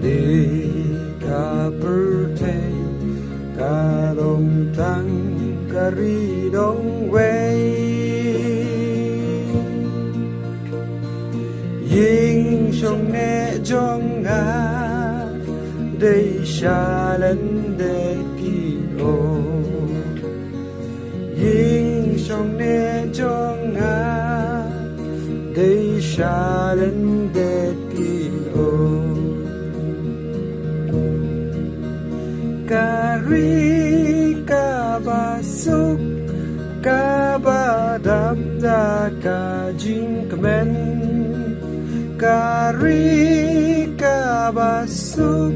li ka perte ka dong tang ka ri dong wei ying trong nè trong ngã đây xa lên để kỳ ô ying trong nè trong ngã đây xa lên để kỳ ô kari ka ba suk ka ba dam da ka jing kemen kari ka ba suk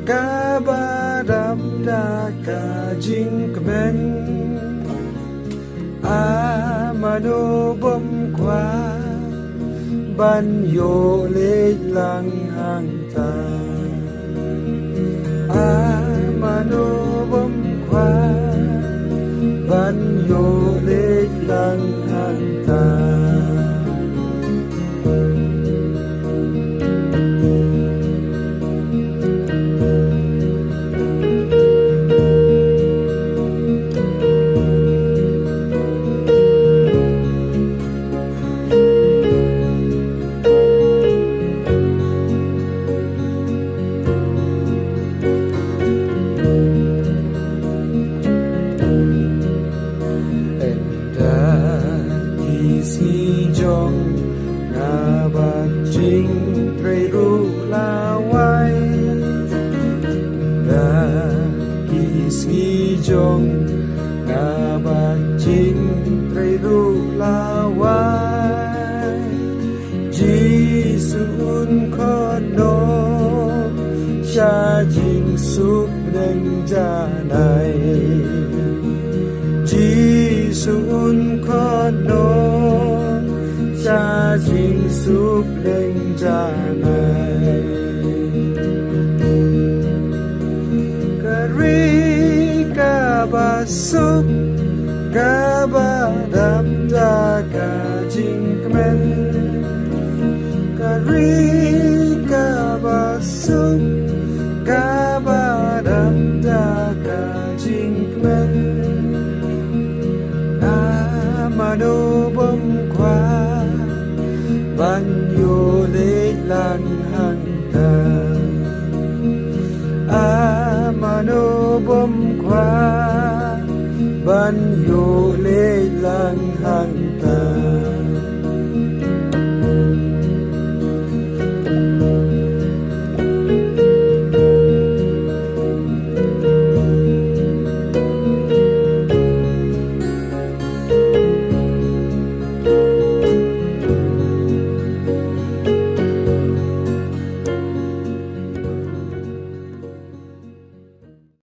ka ba dam da ka jing kemen amano bom kwa ban yo le lang hang ta amano bom kwa ban yo le lang hang ta si jong nga ba jing tre ru la wai da ki si jong nga ba jing tre ru la wai ji sun kho no cha jing sup neng ja nai ji sun kho no cha jing sup neng ja nai kari ka ba sup ka ba dam da ka jing kemen kari ka ba sup ka ba dam da ka jing kemen amano bom kwa ban yo le lang hang ta amano bom kwa ban yo